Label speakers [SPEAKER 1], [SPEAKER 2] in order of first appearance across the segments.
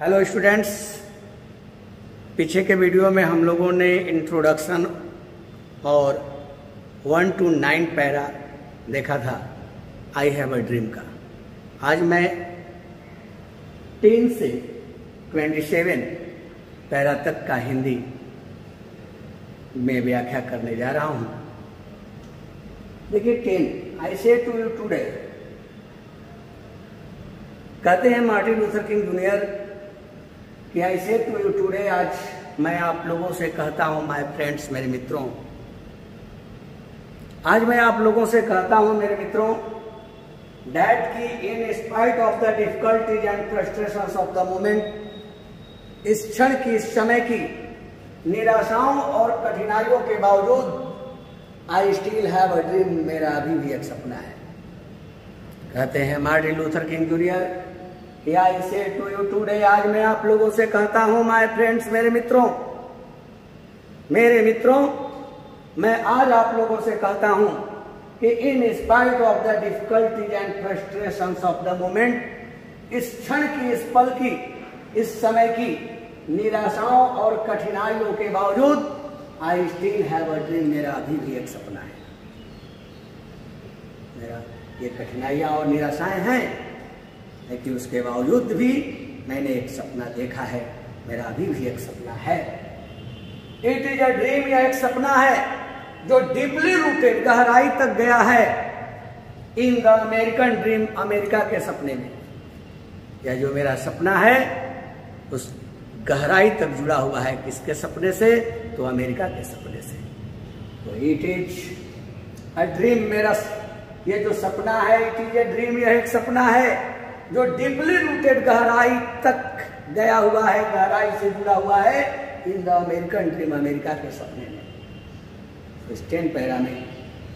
[SPEAKER 1] Hello students, पीछे के video में हम लोगों ने इंट्रोडक्शन और 1 to 9 पैरा देखा था आई हैव अ ड्रीम का। आज मैं 10 से 27 पैरा तक का हिंदी में व्याख्या करने जा रहा हूं। देखिए 10, आई से टू यू टुडे, कहते हैं मार्टिन लूथर किंग जूनियर कि I say to you today, आज मैं आप लोगों से कहता हूं माय फ्रेंड्स, मेरे मित्रों, आज मैं आप लोगों से कहता हूं मेरे मित्रों, दैट की in spite of the difficulties and frustrations of the moment, इस क्षण की, इस समय की निराशाओं और कठिनाइयों के बावजूद I still have a dream, मेरा अभी भी एक सपना है। कहते हैं Martin Luther King junior, I say to you today, आज मैं आप लोगों से कहता हूं माय फ्रेंड्स, मेरे मित्रों, मैं आज आप लोगों से कहता हूं कि in spite of the difficulties and frustrations of the moment, इस क्षण की, इस पल की, इस समय की निराशाओं और कठिनाइयों के बावजूद I still have a dream, मेरा अभी भी एक सपना है। मेरा ये कठिनाइयां और निराशाएं हैं, लेकिन उसके बावजूद भी मैंने एक सपना देखा है, मेरा अभी भी एक सपना है। इट इज अ ड्रीम, यह एक सपना है जो डीपली रूटेड, गहराई तक गया है in the American dream, America के सपने में। यह जो मेरा सपना है उस गहराई तक जुड़ा हुआ है, किसके सपने से? तो अमेरिका के सपने से। तो इट इज अ ड्रीम, मेरा ये जो सपना है, इट इज अ ड्रीम, यह एक सपना है जो डीपली रूटेड, गहराई तक गया हुआ है, गहराई से जुड़ा हुआ है in the American dream, America के सपने में। इस 10 पैरा में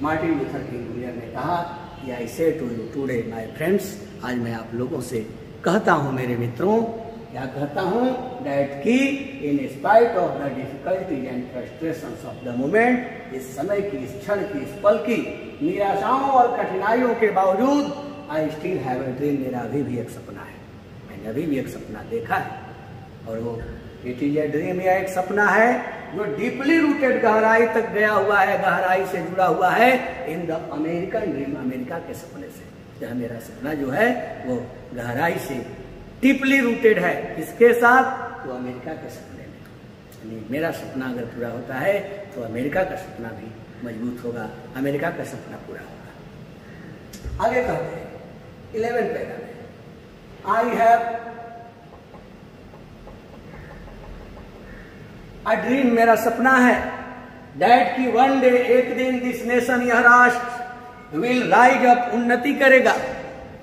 [SPEAKER 1] मार्टिन लूथर किंग जूनियर ने कहा कि I say to you today my friends, आज मैं आप लोगों से कहता हूं मेरे मित्रों, क्या कहता हूं? दैट की in spite of the difficulties and frustrations of the moment, इस समय की, इस क्षण की, इस पल की निराशाओं और कठिनाइयों के बावजूद I still have a dream, मेरा अभी भी एक सपना है, मैंने अभी भी एक सपना देखा है। और वो इट इज अ ड्रीम, यह एक सपना है जो डीपली रूटेड, गहराई तक गया हुआ है, गहराई से जुड़ा हुआ है in the American dream, America के सपने से। यह मेरा सपना जो है वो गहराई से डीपली रूटेड है, किसके साथ? तो अमेरिका के सपने में। यानी मेरा सपना अगर पूरा होता है तो अमेरिका का सपना भी मजबूत होगा, अमेरिका का सपना पूरा होगा। आगे कहते हैं 11 पैरा में, आई हैव अ ड्रीम, मेरा सपना है, दैट की वन डे, एक दिन, दिस नेशन, यह राष्ट्र, विल राइज अप, उन्नति करेगा।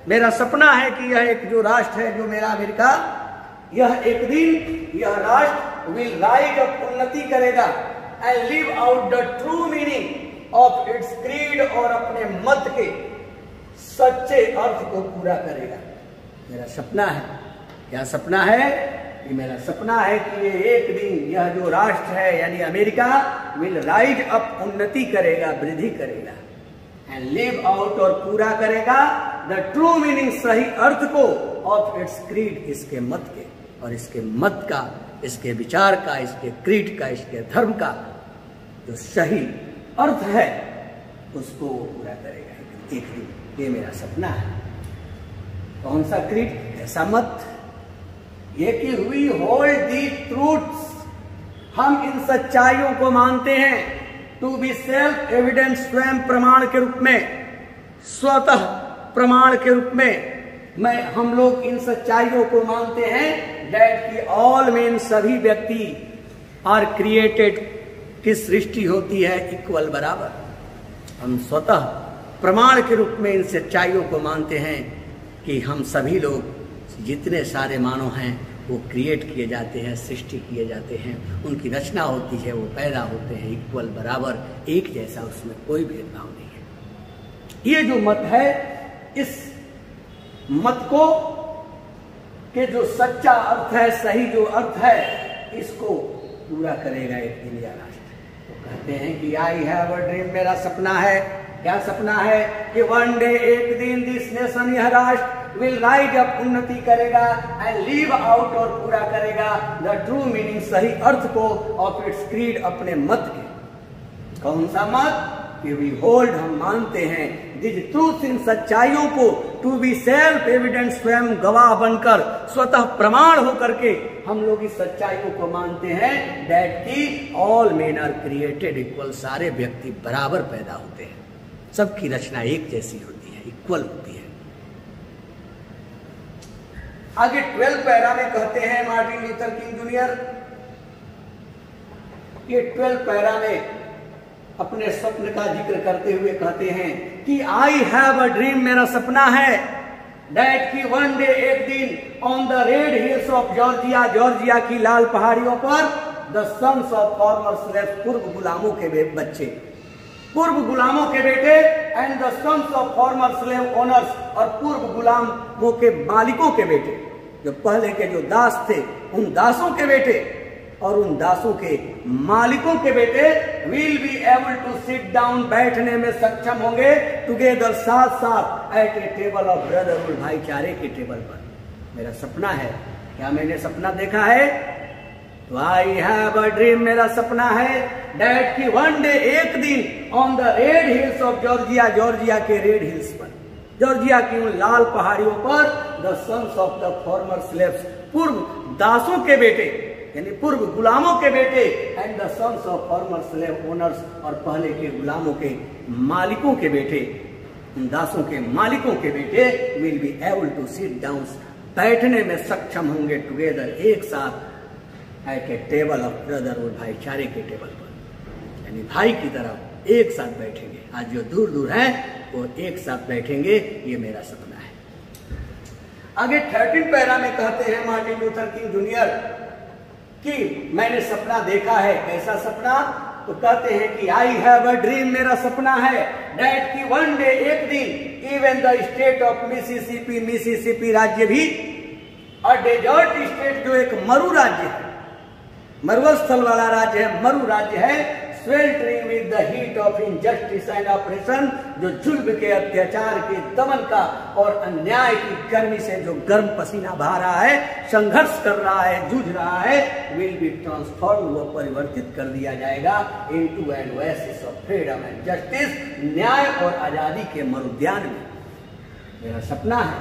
[SPEAKER 1] मेरा सपना है कि यह एक जो राष्ट्र है, जो मेरा अमेरिका, यह एक दिन, यह राष्ट्र विल राइज अप, उन्नति करेगा, and live out the true meaning of its creed, और अपने मत के सच्चे अर्थ को पूरा करेगा। मेरा सपना है, क्या सपना है? कि मेरा सपना है कि ये एक दिन, यह जो राष्ट्र है यानी अमेरिका, विल राइज अप, उन्नति करेगा, वृद्धि करेगा, एंड लिव आउट, और पूरा करेगा द ट्रू मीनिंग, सही अर्थ को, ऑफ इट्स क्रीड, इसके मत के, और इसके मत का, इसके विचार का, इसके क्रीड का, इसके धर्म का जो सही अर्थ है उसको वो पूरा करेगा एक दिन। ये मेरा सपना है। कौन सा क्रीड? ऐसा मत, ये कि वी होल्ड दी ट्रूथ्स, हम इन सच्चाइयों को मानते हैं, टू बी सेल्फ एविडेंस, स्वयं प्रमाण के रूप में, स्वतः प्रमाण के रूप में हम लोग इन सच्चाइयों को मानते हैं, दैट की ऑल मेन, सभी व्यक्ति, आर क्रिएटेड, की सृष्टि होती है इक्वल, बराबर। हम स्वतः प्रमाण के रूप में इन सच्चाइयों को मानते हैं कि हम सभी लोग, जितने सारे मानव हैं, वो क्रिएट किए जाते हैं, सृष्टि किए जाते हैं, उनकी रचना होती है, वो पैदा होते हैं इक्वल, बराबर, एक जैसा, उसमें कोई भेदभाव नहीं है। ये जो मत है, इस मत को के जो सच्चा अर्थ है, सही जो अर्थ है, इसको पूरा करेगा एक दिन यह राष्ट्र। तो कहते हैं कि आई हैव अ ड्रीम, मेरा सपना है। क्या सपना है? कि वन डे, एक दिन, दिस नेशन, यह राष्ट्र, विल राइज अप, उन्नति करेगा, एंड लीव आउट, और पूरा करेगा द ट्रू मीनिंग, सही अर्थ को, ऑफ इट्स क्रीड, अपने मत के। कौन सा मत? कि वी होल्ड, हम मानते हैं, दिस ट्रूथ, इन सच्चाइयों को, टू बी सेल्फ एविडेंट, स्वयं गवाह बनकर, स्वतः प्रमाण होकर के हम लोग इस सच्चाइयों को मानते हैं, दैट की all men are created equal, सारे व्यक्ति बराबर पैदा होते हैं, सबकी रचना एक जैसी होती है, इक्वल होती है। आगे 12 पैरा में कहते हैं मार्टिन लूथर किंग जूनियर, ये 12 पैरा में अपने स्वप्न का जिक्र करते हुए कहते हैं कि आई हैव अ ड्रीम, मेरा सपना है, दैट की वन डे, एक दिन, on the red hills of Georgia, Georgia की लाल पहाड़ियों पर, the sons of former slaves, पूर्व गुलामों के बच्चे, पूर्व गुलामों के बेटे, and the sons of former slave owners, और पूर्व गुलामों के मालिकों के बेटे, जो पहले के जो दास थे, उन दासों के बेटे और उन दासों के मालिकों के बेटे, will be able to sit down, बैठने में सक्षम होंगे, टुगेदर, साथ साथ, at a table of brotherhood, भाईचारे के टेबल पर। मेरा सपना है, क्या मैंने सपना देखा है? तो आई हैव अ ड्रीम, मेरा सपना है, दैट की वन डे, एक दिन, on the red hills of Georgia, Georgia के रेड हिल्स पर, जॉर्जिया की उन लाल पहाड़ियों पर, the sons of the former slaves, पूर्व दासों के बेटे, यानी पूर्व गुलामों के बेटे, and the sons of former slave owners, और पहले के गुलामों के मालिकों के बेटे, उन दासों के मालिकों के बेटे, will be able to sit down, बैठने में सक्षम होंगे, टुगेदर, एक साथ, at a table of brotherhood, भाईचारे के टेबल पर, यानी भाई की तरफ एक साथ बैठेंगे। आज जो दूर दूर हैं वो एक साथ बैठेंगे, ये मेरा सपना है। आगे 13 पैरा में कहते हैं मार्टिन लूथर किंग जूनियर कि मैंने सपना देखा है। कैसा सपना? तो कहते हैं कि आई हैव अ ड्रीम, मेरा सपना है, दैट की वन डे, एक दिन, even the state of Mississippi, Mississippi राज्य भी, और डेजर्ट स्टेट, जो एक मरु राज्य है, मरुस्थल वाला राज्य है, मरु राज्य है, sweltering with the heat of injustice and oppression, जो जुल्म के, अत्याचार के, दमन का और अन्याय की गर्मी से जो गर्म पसीना बहा रहा है, संघर्ष कर रहा है, जूझ रहा है, will be transformed, वो परिवर्तित कर दिया जाएगा, into an oasis of freedom and justice, न्याय और आजादी के मरुद्यान में। मेरा सपना है,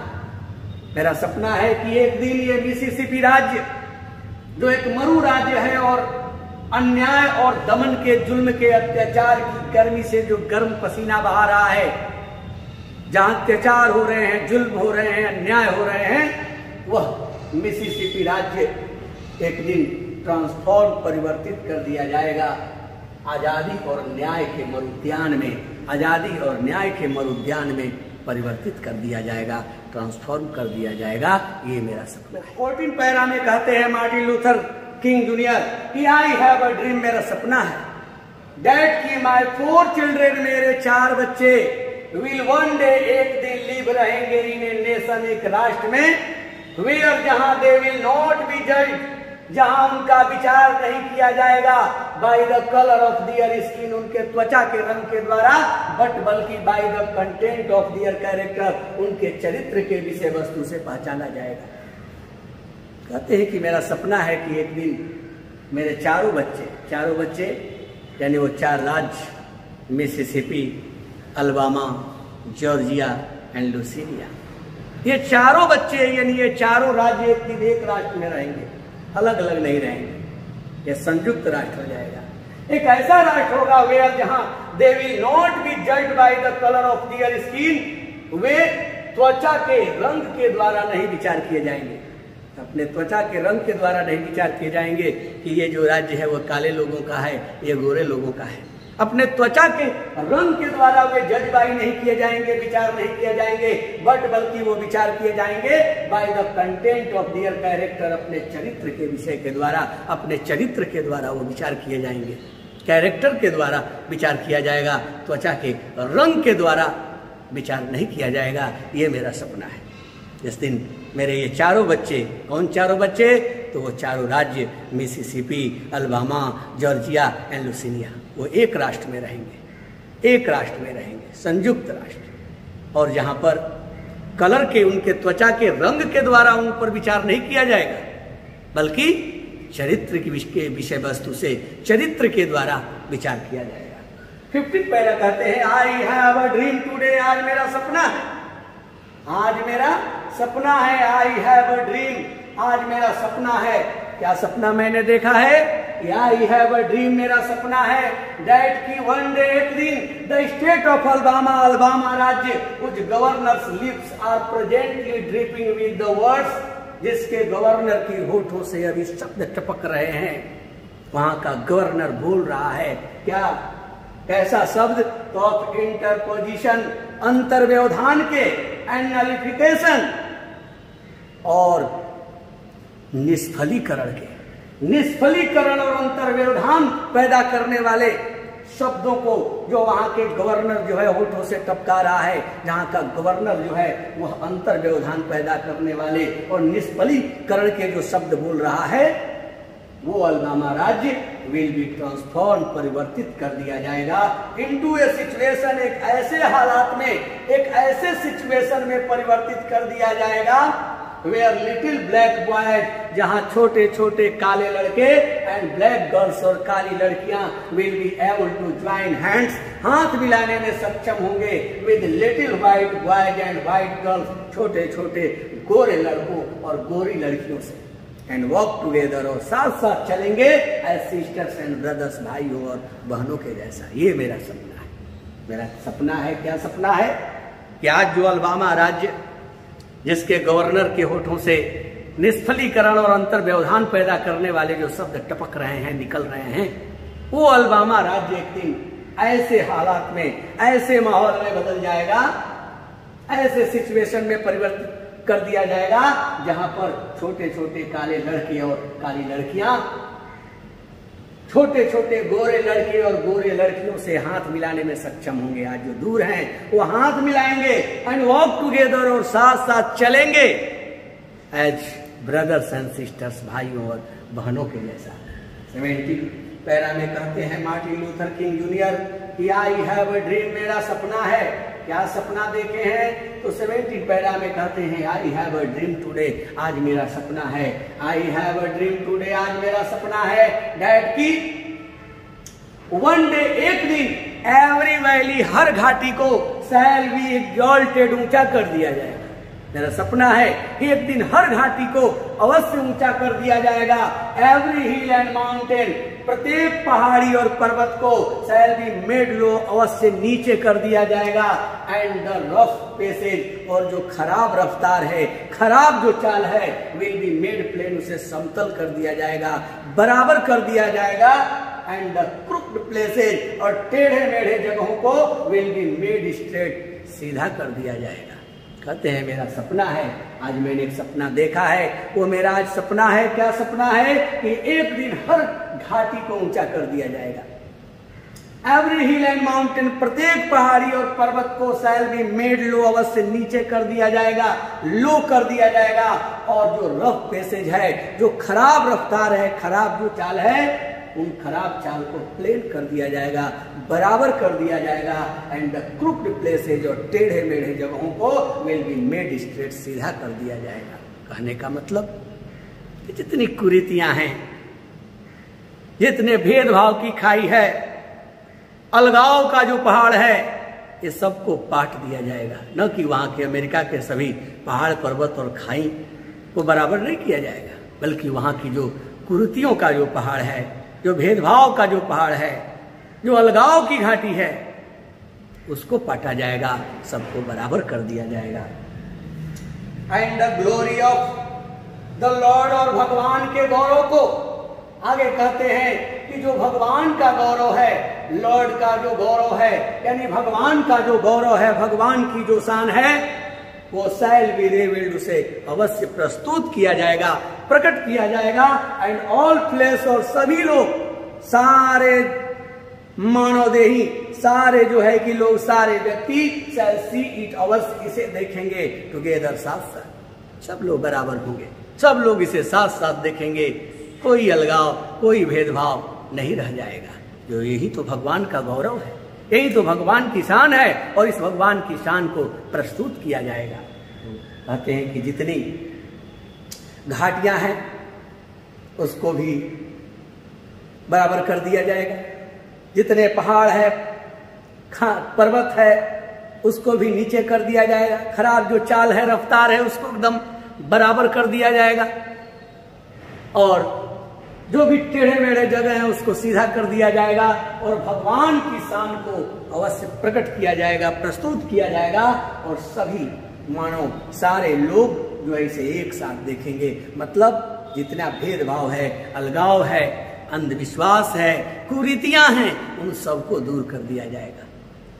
[SPEAKER 1] मेरा सपना है कि एक दिन ये मिसिसिपी राज्य, जो एक मरु राज्य है और अन्याय और दमन के, जुल्म के, अत्याचार की गर्मी से जो गर्म पसीना बहा रहा है, जहां अत्याचार हो रहे हैं, जुल्म हो रहे हैं, अन्याय हो रहे हैं, वह मिसिसिपी राज्य एक दिन ट्रांसफॉर्म, परिवर्तित कर दिया जाएगा, आजादी और न्याय के मरुद्यान में, आजादी और न्याय के मरुद्यान में परिवर्तित कर दिया जाएगा, ट्रांसफॉर्म कर दिया जाएगा, ये मेरा सपना है। 14 पैरा में कहते हैं मार्टिन लूथर किंग जूनियर कि आई हैव अ ड्रीम, मेरा सपना है, दैट की माय 4 चिल्ड्रेन, मेरे 4 बच्चे, विल वन डे, एक दिन, लिव, रहेंगे, इन ए नेशन, एक राष्ट्र में, वेयर, जहां they will not be judged, जहां उनका विचार नहीं किया जाएगा, by the colour of their skin, उनके त्वचा के रंग के द्वारा, बट बल्कि by the content of their character, उनके चरित्र के विषय वस्तु से पहचाना जाएगा। कहते हैं कि मेरा सपना है कि एक दिन मेरे चारों बच्चे यानी वो 4 राज्य, Mississippi, Alabama, Georgia and Louisiana, ये चारों बच्चे, यानी ये चारों राज्य एक दिन एक राष्ट्र में रहेंगे, अलग अलग नहीं रहेंगे, ये संयुक्त राष्ट्र हो जाएगा। एक ऐसा राष्ट्र होगा वेयर, जहां they will not be judged by the colour of their skin, वे त्वचा के रंग के द्वारा नहीं विचार किए जाएंगे, अपने त्वचा के रंग के द्वारा नहीं विचार किए जाएंगे कि ये जो राज्य है वो काले लोगों का है, ये गोरे लोगों का है। अपने त्वचा के रंग के द्वारा वे जजबाई नहीं किए जाएंगे, विचार नहीं किए जाएंगे, बट बल्कि वो विचार किए जाएंगे by the content of their character, अपने चरित्र के विषय के द्वारा, अपने चरित्र के द्वारा वो विचार किए जाएंगे, कैरेक्टर के द्वारा विचार किया जाएगा, त्वचा के रंग के द्वारा विचार नहीं किया जाएगा। ये मेरा सपना है। इस दिन मेरे ये चारों बच्चे, कौन चारों बच्चे? तो वो चारों राज्य, Mississippi, Alabama, Georgia and Louisiana, वो एक राष्ट्र में रहेंगे, एक राष्ट्र में रहेंगे, संयुक्त राष्ट्र, और जहाँ पर कलर के, उनके त्वचा के रंग के द्वारा उन पर विचार नहीं किया जाएगा, बल्कि चरित्र की विषय वस्तु से चरित्र के द्वारा विचार किया जाएगा। 15 पैरा कहते हैं I have a dream today, आज मेरा सपना है, आज मेरा सपना है। आई हैव अ ड्रीम, आज मेरा सपना है। क्या सपना मैंने देखा है? आई हैव अ ड्रीम, मेरा सपना है दैट की वन डे, एक दिन the state of Alabama, Alabama राज्य, कुछ governor's lips are presently dripping with the words, जिसके गवर्नर की होठों से अभी शब्द टपक रहे हैं। वहां का गवर्नर बोल रहा है क्या? कैसा शब्द? तो ऑफ इंटरपोजिशन, अंतर व्यवधान के, एंड नलिफिकेशन, और निष्फलीकरण के। निष्फलीकरण और अंतर व्यवधान पैदा करने वाले शब्दों को जो वहां के गवर्नर जो है होठों से टपका रहा है, जहां का गवर्नर जो है वह अंतर व्यवधान पैदा करने वाले और निष्फलीकरण के जो शब्द बोल रहा है, वो अलबामा राज्य विल बी ट्रांसफॉर्म, परिवर्तित कर दिया जाएगा इनटू ए सिचुएशन, एक ऐसे हालात में, एक ऐसे सिचुएशन में परिवर्तित कर दिया जाएगा वेयर लिटिल ब्लैक बॉयज, जहां छोटे छोटे काले लड़के एंड ब्लैक गर्ल्स, और काली लड़कियां will be able to join hands, हाथ मिलाने में सक्षम होंगे with little white boys and white girls, छोटे छोटे गोरे लड़कों और गोरी लड़कियों से, एंड वॉक टुगेदर, और साथ साथ चलेंगे एज सिस्टर्स एंड ब्रदर्स, भाइयों और बहनों के जैसा। ये मेरा सपना है, मेरा सपना है। क्या सपना है? कि आज जो अलबामा राज्य, जिसके गवर्नर के होठों से निष्फलीकरण और अंतर व्यवधान पैदा करने वाले जो शब्द टपक रहे हैं, निकल रहे हैं, वो अलबामा राज्य एक दिन ऐसे हालात में, ऐसे माहौल में बदल जाएगा, ऐसे सिचुएशन में परिवर्तित कर दिया जाएगा जहां पर छोटे छोटे काले लड़के और काली लड़कियां, छोटे छोटे गोरे लड़के और गोरे लड़कियों से हाथ मिलाने में सक्षम होंगे। आज जो दूर हैं वो हाथ मिलाएंगे एंड वॉक टुगेदर, और साथ साथ चलेंगे एज ब्रदर्स एंड सिस्टर्स, भाइयों और बहनों के जैसा। 70 पैरा में कहते हैं मार्टिन लूथर किंग जूनियर कि आई हैव अ ड्रीम, मेरा सपना है। क्या सपना देखे हैं? तो 70 पैरा में कहते हैं I have a dream today, आज मेरा सपना है। I have a dream today, आज मेरा सपना है दैट की वन डे, एक दिन एवरी वैली, हर घाटी को शैल बी एक्सॉल्टेड, ऊंचा कर दिया जाएगा। मेरा सपना है कि एक दिन हर घाटी को अवश्य ऊंचा कर दिया जाएगा। एवरी हिल एंड माउंटेन, प्रत्येक पहाड़ी और पर्वत को शैल बी मेड लो, अवश्य नीचे कर दिया जाएगा। एंड द रफ पेसेज, और जो खराब रफ्तार है, खराब जो चाल है, विल बी मेड प्लेन, उसे समतल कर दिया जाएगा, बराबर कर दिया जाएगा। एंड द क्रुक्ड प्लेसेज, और टेढ़े मेढ़े जगहों को विल बी मेड स्ट्रेट, सीधा कर दिया जाएगा। कहते हैं मेरा सपना है, आज मैंने एक सपना देखा है, वो मेरा आज सपना है। क्या सपना है? कि एक दिन हर घाटी को ऊंचा कर दिया जाएगा। एवरी हिल एंड माउंटेन, प्रत्येक पहाड़ी और पर्वत को शैल बी मेड लो, अवश्य नीचे कर दिया जाएगा, लो कर दिया जाएगा। और जो रफ पैसेज है, जो खराब रफ्तार है, खराब जो चाल है, उन खराब चाल को प्लेन कर दिया जाएगा, बराबर कर दिया जाएगा। एंड द क्रुक्ड प्लेसेज, और टेढ़े मेढ़े जगहों को विल बी मेड स्ट्रेट, सीधा कर दिया जाएगा। कहने का मतलब कि जितनी कुरीतियां हैं, जितने भेदभाव की खाई है, अलगाव का जो पहाड़ है, ये सबको पाट दिया जाएगा। न कि वहां के अमेरिका के सभी पहाड़, पर्वत और खाई को बराबर नहीं किया जाएगा, बल्कि वहां की जो कुरीतियों का जो पहाड़ है, जो भेदभाव का जो पहाड़ है, जो अलगाव की घाटी है, उसको पाटा जाएगा, सबको बराबर कर दिया जाएगा। And the glory of the Lord, और भगवान के गौरव को आगे कहते हैं कि जो भगवान का गौरव है, लॉर्ड का जो गौरव है, यानी भगवान का जो गौरव है, भगवान की जो शान है, वो शैल बी रिवील्ड, उसे अवश्य प्रस्तुत किया जाएगा, प्रकट किया जाएगा। एंड ऑल फ्लेश, और सभी लोग, सारे मानवदेही, सारे जो है कि लोग, सारे व्यक्ति शैल सी इट, अवश्य इसे देखेंगे टुगेदर, साथ साथ, सब लोग बराबर होंगे, सब लोग इसे साथ साथ देखेंगे, कोई अलगाव, कोई भेदभाव नहीं रह जाएगा। जो यही तो भगवान का गौरव है, यही तो भगवान की शान है, और इस भगवान की शान को प्रस्तुत किया जाएगा। कहते हैं कि जितनी घाटियां हैं उसको भी बराबर कर दिया जाएगा, जितने पहाड़ है पर्वत है उसको भी नीचे कर दिया जाएगा, खराब जो चाल है रफ्तार है उसको एकदम बराबर कर दिया जाएगा, और जो भी टेढ़े मेढ़े जगह हैं उसको सीधा कर दिया जाएगा, और भगवान की शान को अवश्य प्रकट किया जाएगा, प्रस्तुत किया जाएगा, और सभी मानव सारे लोग जो ऐसे एक साथ देखेंगे। मतलब जितना भेदभाव है, अलगाव है, अंधविश्वास है, कुरीतियां हैं, उन सबको दूर कर दिया जाएगा।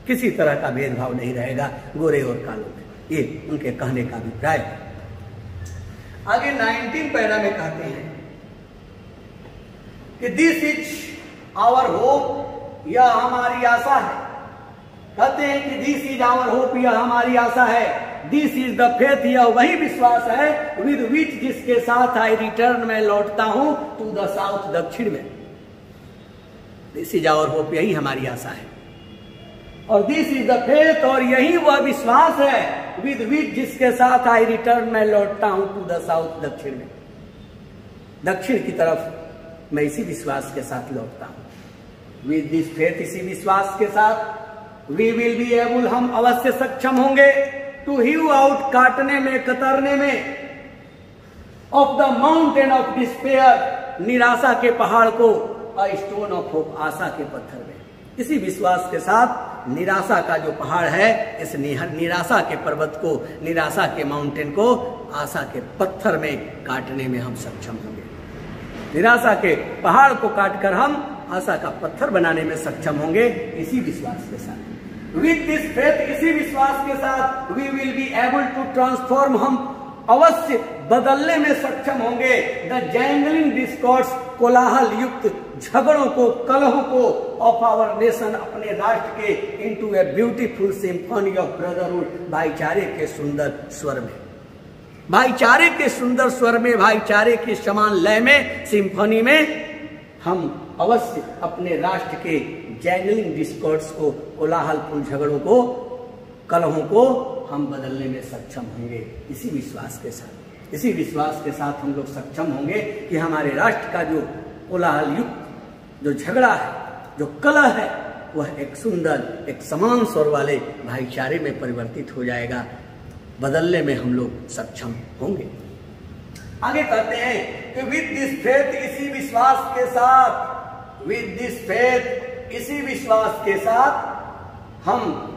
[SPEAKER 1] किसी तरह का भेदभाव नहीं रहेगा गोरे और कालों में। ये उनके कहने का अभिप्राय है। आगे 19 पैरा में कहते हैं कि दिस इज आवर होप, यह हमारी आशा है। कहते हैं कि दिस इज आवर होप, यह हमारी आशा है। दिस इज द फेथ, यह वही विश्वास है विद विच जिसके साथ आई रिटर्न, मैं लौटता हूं टू द साउथ, दक्षिण में। दिस इज आवर होप, यही हमारी आशा है। और दिस इज द फेथ, और यही वह विश्वास है विद विच जिसके साथ आई रिटर्न, मैं लौटता हूं टू द साउथ, दक्षिण में। दक्षिण की तरफ मैं इसी विश्वास के साथ लौटता हूं। विद दिस फेथ, इसी विश्वास के साथ वी विल बी एबल, हम अवश्य सक्षम होंगे टू हीव आउट, काटने में, कतरने में, of the mountain of despair, निराशा के पहाड़ को, अ स्टोन ऑफ होप, आशा के पत्थर में। इसी विश्वास के साथ निराशा का जो पहाड़ है, इस निराशा के पर्वत को, निराशा के माउंटेन को आशा के पत्थर में काटने में हम सक्षम होंगे। निराशा के पहाड़ को काटकर हम आशा का पत्थर बनाने में सक्षम होंगे, इसी विश्वास के साथ। विद दिस फेथ, इसी विश्वास के साथ we will be able to transform, हम अवश्य बदलने में सक्षम होंगे द जैंगलिंग डिस्कॉर्ड्स, कोलाहल युक्त झगड़ों को, कलहों को, ऑफ आवर नेशन, अपने राष्ट्र के, into a beautiful symphony of brotherhood, भाईचारे के सुंदर स्वर में। भाईचारे के सुंदर स्वर में, भाईचारे के समान लय में, सिम्फनी में हम अवश्य अपने राष्ट्र के जैंगलिंग डिस्कॉर्ड्स को, कोलाहलपूर्ण झगड़ों को, कलहों को हम बदलने में सक्षम होंगे, इसी विश्वास के साथ। इसी विश्वास के साथ हम लोग सक्षम होंगे कि हमारे राष्ट्र का जो कोलाहल युक्त जो झगड़ा है, जो कलह है, वह एक सुंदर, एक समान स्वर वाले भाईचारे में परिवर्तित हो जाएगा। बदलने में हम लोग सक्षम होंगे। आगे कहते हैं कि विद दिस फेथ, इसी विश्वास के साथ, विद दिस फेथ, इसी विश्वास के साथ हम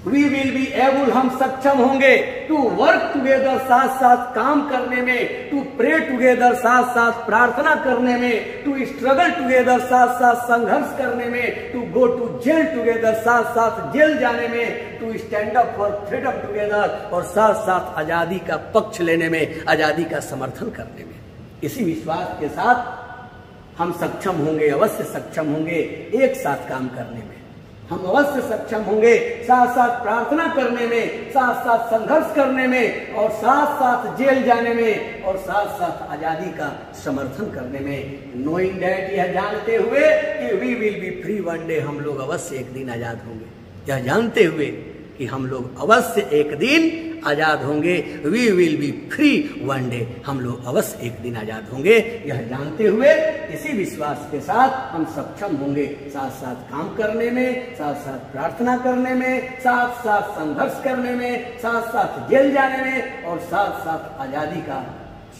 [SPEAKER 1] वी विल बी एबल, हम सक्षम होंगे टू वर्क टुगेदर, साथ साथ काम करने में, टू प्रे टुगेदर, साथ साथ प्रार्थना करने में, टू स्ट्रगल टुगेदर, साथ साथ संघर्ष करने में, to go to jail together, साथ साथ जेल जाने में, to stand up for freedom together, और साथ साथ आजादी का पक्ष लेने में, आजादी का समर्थन करने में। इसी विश्वास के साथ हम सक्षम होंगे, अवश्य सक्षम होंगे एक साथ काम करने में। हम अवश्य सक्षम होंगे साथ साथ प्रार्थना करने में, साथ साथ संघर्ष करने में, और साथ साथ जेल जाने में, और साथ साथ आजादी का समर्थन करने में। नोइंग दैट, यह जानते हुए कि we will be free one day, हम लोग अवश्य एक दिन आजाद होंगे। यह जानते हुए कि हम लोग अवश्य एक दिन आजाद होंगे। We will be free one day, हम लोग अवश्य एक दिन आजाद होंगे। यह जानते हुए इसी विश्वास के साथ हम सक्षम होंगे साथ साथ काम करने में, साथ साथ प्रार्थना करने में, साथ साथ संघर्ष करने में, साथ साथ जेल जाने में, और साथ साथ आजादी का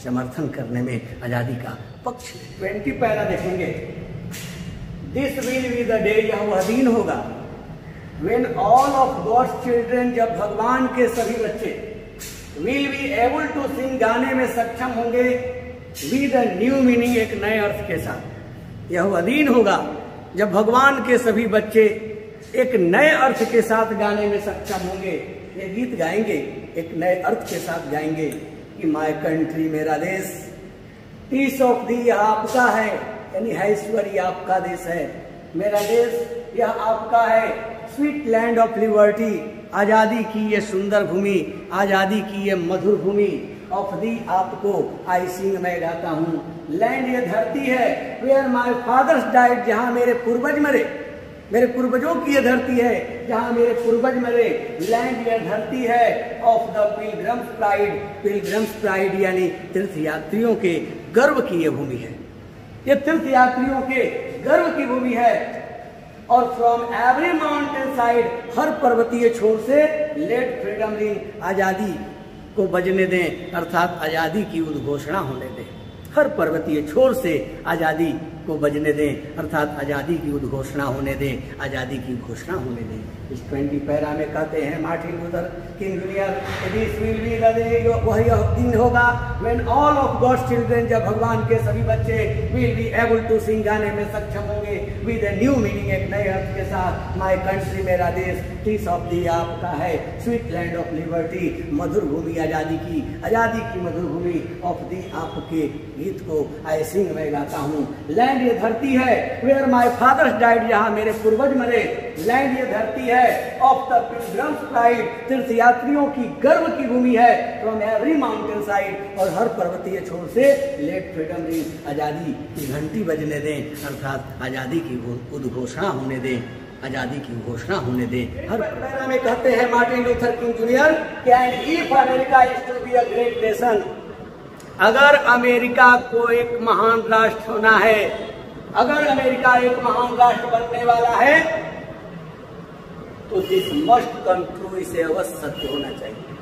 [SPEAKER 1] समर्थन करने में, आजादी का पक्ष। 20 पैरा देखेंगे। This will be the day, यह वह दिन होगा when all of God's children, जब भगवान के सभी बच्चे will be able to sing, गाने में सक्षम होंगे with a new meaning, एक नए अर्थ के साथ। यह वह दिन होगा जब भगवान के सभी बच्चे एक नए अर्थ के साथ गाने में सक्षम होंगे। ये गीत गाएंगे एक नए अर्थ के साथ गाएंगे कि माय कंट्री, मेरा देश, पीस ऑफ दी, यह आपका है, यानी ऐश्वर्य आपका देश है। मेरा देश यह आपका है। स्वीट लैंड ऑफ लिबर्टी, आजादी की ये सुंदर भूमि, आजादी की ये मधुर भूमि। ऑफ दी, आपको, आई सिंग, मैं गाता हूँ। लैंड, ये धरती है। वेयर माय फादर्स डाइड, जहाँ मेरे पूर्वज मरे। मेरे पूर्वजों की यह धरती है जहां मेरे पूर्वज मरे। लैंड यह धरती है of the pilgrims pride. Pilgrims pride यानी तीर्थ यात्रियों के गर्व की यह भूमि है, ये तीर्थ यात्रियों के गर्व की भूमि है। और फ्रॉम एवरी माउंटेन साइड, हर पर्वतीय छोर से लेट फ्रीडम रिंग, आजादी को बजने दें, अर्थात आजादी की उद्घोषणा होने दें। हर पर्वतीय छोर से आजादी को बजने दें, अर्थात आजादी की उद्घोषणा होने दें, आजादी की घोषणा होने दें। इस 20 पैरा में कहते हैं Martin Luther King junior, this will be the day, वही दिन होगा when all of God's children, जब भगवान के सभी बच्चे will be able to sing, गाने में सक्षम होंगे, विद ए न्यू मीनिंग, एक नए अर्थ के साथ। माय कंट्री, मेरा देश, पीस ऑफ दी, आपका है, स्वीट लैंड ऑफ लिबर्टी, मधुर भूमि आजादी की, आजादी की मधुर भूमि, ऑफ दी, आपके गीत को आई सिंग, मैं गाता हूँ। लैंड ये धरती है, वेयर माय फादर्स डाइड, जहां मेरे पूर्वज मरे। लैंड ये धरती है ऑफ द पिलग्रम्स प्राइड, तीर्थ यात्रियों की गर्व की भूमि है। फ्रॉम एवरी माउंटेन साइड, और हर पर्वतीय छोर से लेट फ्रीडम रिंग, आजादी की घंटी बजने दें, अर्थात आजादी की उद्घोषणा होने दें, आजादी की घोषणा होने दें। हर पैरा में कहते हैं Martin Luther King junior, can if America is to be a great nation, अगर अमेरिका को एक महान राष्ट्र होना है, अगर अमेरिका एक महान राष्ट्र बनने वाला है, तो दिस मस्ट कम ट्रू, इसे अवश्य सत्य होना चाहिए।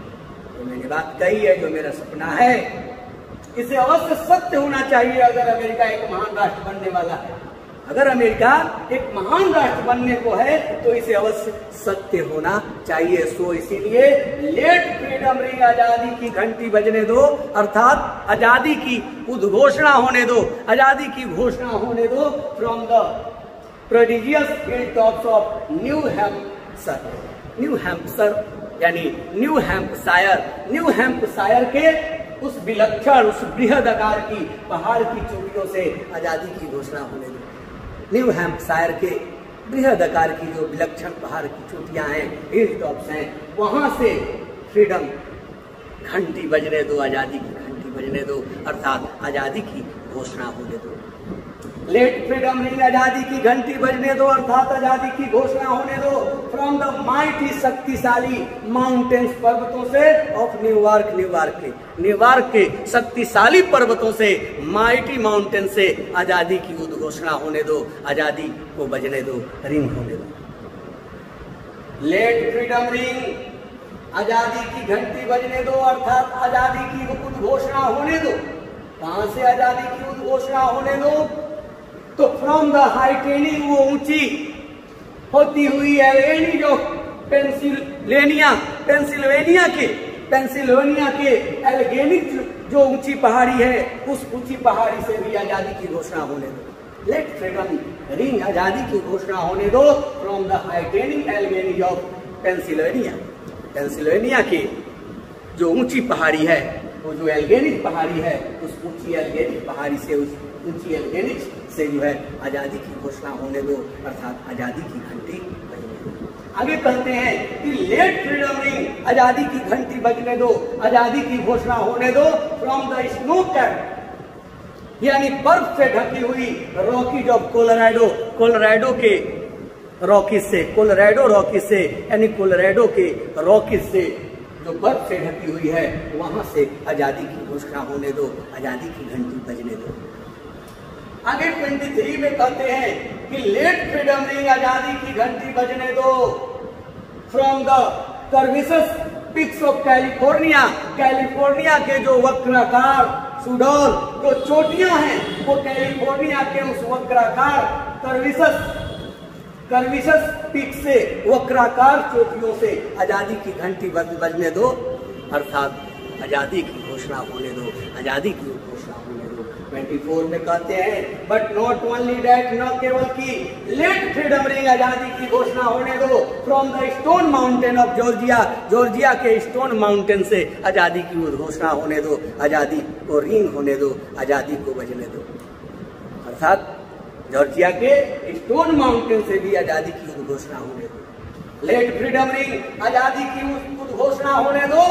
[SPEAKER 1] तो मैंने बात कही है, जो मेरा सपना है, इसे अवश्य सत्य होना चाहिए। अगर अमेरिका एक महान राष्ट्र बनने वाला है, अगर अमेरिका एक महान राष्ट्र बनने को है, तो इसे अवश्य सत्य होना चाहिए। सो इसीलिए लेट फ्रीडम रिंग, आजादी की घंटी बजने दो, अर्थात आजादी की उद्घोषणा होने दो, आजादी की घोषणा होने दो। From the prodigious hill tops of new Hampshire, new Hampshire यानी न्यू हैम्पशायर, न्यू हैम्पशायर के उस विलक्षण, उस बृहद आकार की पहाड़ की चोटियों से आजादी की घोषणा होने दो। न्यू हैम्पशायर के बृहद आकार की जो विलक्षण पहाड़ की चोटियां हैं, हिल टॉप्स हैं, वहां से फ्रीडम घंटी बजने दो, आजादी की घंटी बजने दो, अर्थात आजादी की घोषणा होने दो। लेट फ्रीडम रिंग, आजादी की घंटी बजने दो, अर्थात आजादी की घोषणा होने दो। फ्रॉम द माइटी, शक्तिशाली माउंटेन्स, पर्वतों से, ऑफ न्यूयॉर्क, न्यूयॉर्क के शक्तिशाली पर्वतों से, माइटी माउंटेन से आजादी की उद्घोषणा होने दो, आजादी को बजने दो, रिंग होने दो। लेट फ्रीडम रिंग, आजादी की घंटी बजने दो, अर्थात आजादी की उद्घोषणा होने दो। कहां से आजादी की उद्घोषणा होने दो? तो फ्रॉम द हाइटेनिंग, वो ऊंची होती हुई एलेनी, जो पेंसिल्वेनिया के एल्गेनिक जो ऊंची पहाड़ी है, उस ऊंची पहाड़ी से भी आजादी की घोषणा होने दो। लेट फ्रीडम रिंग, आजादी की घोषणा होने दो। फ्रॉम द हाइटेनिंग एल्गेनिक ऑफ पेंसिल्वेनिया के जो ऊंची पहाड़ी है, वो जो एल्गेनिक पहाड़ी है, उस ऊंची एल्गेनिक पहाड़ी से, उस ऊंची एल्गेनिक से जो है आजादी की घोषणा होने दो, अर्थात आजादी की घंटी बजने दो। आगे कहते हैं कि लेट फ्रीडम रिंग, आजादी की घंटी बजने दो, आजादी की घोषणा होने दो। फ्रॉम द स्नो कैप, यानी बर्फ से ढकी हुई रॉकीज ऑफ कोलोराडो के रॉकीज से, कोलोराडो रॉकीज से, यानी कोलोराडो के रॉकीज से जो बर्फ से ढकी हुई है, वहां से आजादी की घोषणा होने दो, आजादी की घंटी बजने दो। आगे 23 में कहते हैं कि लेट फ्रीडम रिंग, आजादी की घंटी बजने दो। From the curvaceous peaks of California, California के जो वक्राकार सुडौल जो चोटियां हैं, वो कैलिफोर्निया के उस वक्राकार कर्विसस पिक से, वक्राकार चोटियों से आजादी की घंटी बजने दो, अर्थात आजादी की घोषणा होने दो, आजादी की घोषणा होने दो। 24 में कहते हैं बट नॉट ओनली दैट, न केवल की लेट फ्रीडम रिंग, आजादी की घोषणा होने दो। From the stone mountain of Georgia, Georgia के स्टोन माउंटेन से आजादी की घोषणा होने दो, आजादी को रिंग होने दो, आजादी को बजने दो, अर्थात जॉर्जिया के स्टोन माउंटेन से भी आजादी की उद्घोषणा होने दो। लेट फ्रीडम रिंग, आजादी की उद्घोषणा होने दो।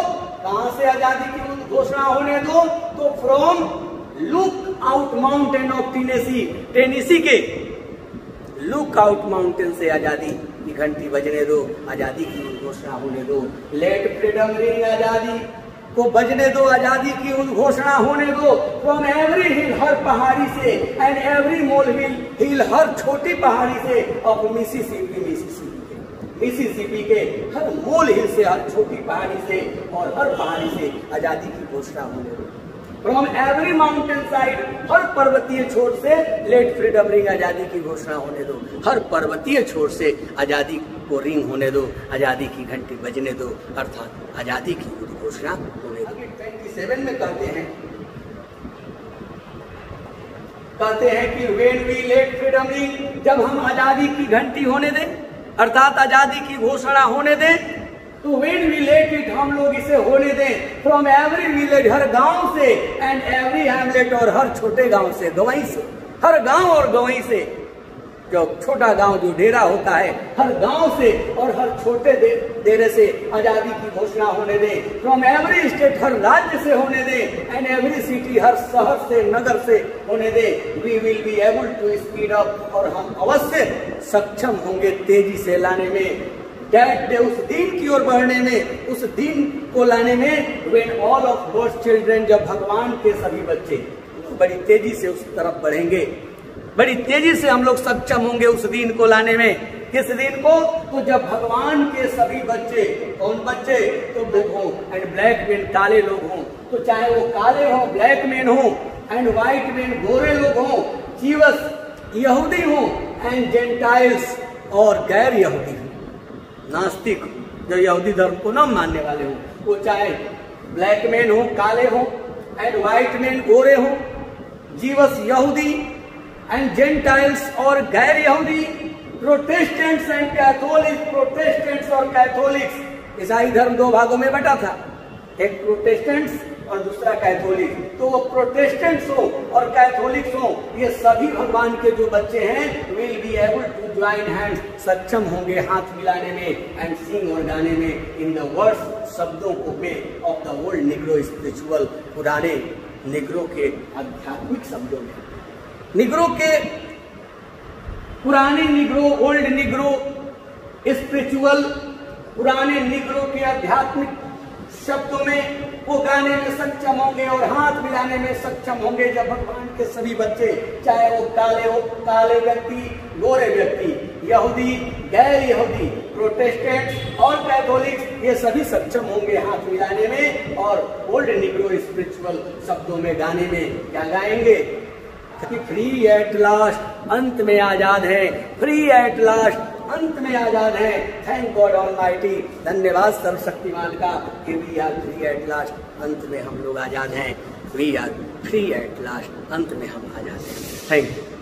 [SPEAKER 1] कहां से आजादी की उद्घोषणा होने दो? तो from look out mountain of Tennessee, Tennessee के लुक आउट माउंटेन से आजादी की घंटी बजने दो, आजादी की उद्घोषणा होने दो। लेट फ्रीडम रिंग, आजादी को बजने दो, आजादी की उद्घोषणा होने दो। फ्रॉम एवरी हिल, हर पहाड़ी से, एंड एवरी मोल हिल, हर छोटी पहाड़ी से, ऑफ मिसिसिपी के हर मोल हिल से, हर छोटी पहाड़ी से और हर पहाड़ी से आजादी की घोषणा होने दो। फ्रॉम एवरी माउंटेन साइड, हर पर्वतीय छोर से, लेट फ्रीडम रिंग, आजादी की घोषणा होने दो। हर पर्वतीय छोर से आजादी को रिंग होने दो, आजादी की घंटी बजने दो, अर्थात आजादी की घोषणा होने दो। 27 में कहते हैं कि when we let freedom ring, जब हम आजादी की घंटी होने दें, अर्थात आजादी की घोषणा होने दें, तो व्हेन वी लेट इट, हम लोग इसे होने दें। फ्रॉम एवरी विलेज, हर गांव से, एंड एवरी हैमलेट, और हर छोटे गांव से, गवई से, हर गांव और गवई से, जो छोटा गांव जो डेरा होता है, हर गांव से और हर छोटे डेरे से आजादी की घोषणा होने दें। फ्रॉम एवरी स्टेट, हर राज्य से होने दें, एंड एवरी सिटी, हर शहर से, नगर से होने दें। We will be able to speed up, और हम अवश्य सक्षम होंगे तेजी से लाने में, दैट डे, उस दिन की ओर बढ़ने में, उस दिन को लाने में, when all of God's children, जब भगवान के सभी बच्चे बड़ी तेजी से उस तरफ बढ़ेंगे, बड़ी तेजी से हम लोग सक्षम होंगे उस दिन को लाने में। किस दिन को? तो जब भगवान के सभी बच्चे, कौन बच्चे? तो लोग हों, एंड ब्लैक मैन, काले लोग हों, तो चाहे वो काले हों, ब्लैक मैन हों, एंड व्हाइट मैन, गोरे लोग हों, जीवस यहूदी हों, एंड जेंटाइल्स, और गैर यहूदी हों, नास्तिक जो यहूदी धर्म को न मानने वाले हों, वो चाहे ब्लैक मैन हो, काले हो, एंड व्हाइट मैन, गोरे हो, जीवस यहूदी, एंड जेंटाइल्स, और गैर यहूदी, प्रोटेस्टेंट्स एंड कैथोलिक, प्रोटेस्टेंट्स और कैथोलिक्स। ईसाई धर्म दो भागों में बटा था, एक प्रोटेस्टेंट्स और दूसरा कैथोलिक। तो वो प्रोटेस्टेंट्स हो और कैथोलिक्स हो, ये सभी भगवान के जो बच्चे हैं, will be able to join hands, सक्षम होंगे हाथ मिलाने में, एंड सिंग, और गाने में, इन द वर्ड्स, शब्दों को पे, of the old Negro spiritual, पुराने निग्रो के आध्यात्मिक शब्दों में, निग्रो के, पुराने निग्रो, ओल्ड निग्रो स्पिरिचुअल, पुराने निग्रो के आध्यात्मिक शब्दों में वो गाने में सक्षम होंगे और हाथ मिलाने में सक्षम होंगे, जब भगवान के सभी बच्चे, चाहे वो काले हो, काले व्यक्ति, गोरे व्यक्ति, यहूदी, गैर यहूदी, प्रोटेस्टेंट और कैथोलिक, ये सभी सक्षम होंगे हाथ मिलाने में और ओल्ड निग्रो स्पिरिचुअल शब्दों में गाने में। क्या गाएंगे? फ्री एट लास्ट, अंत में आजाद है, फ्री एट लास्ट, अंत में आजाद है। थैंक गॉड ऑलमाइटी, धन्यवाद सर्वशक्तिमान का कि we are free at last, अंत में हम लोग आजाद हैं। We are free at last, अंत में हम आजाद हैं। Thank you.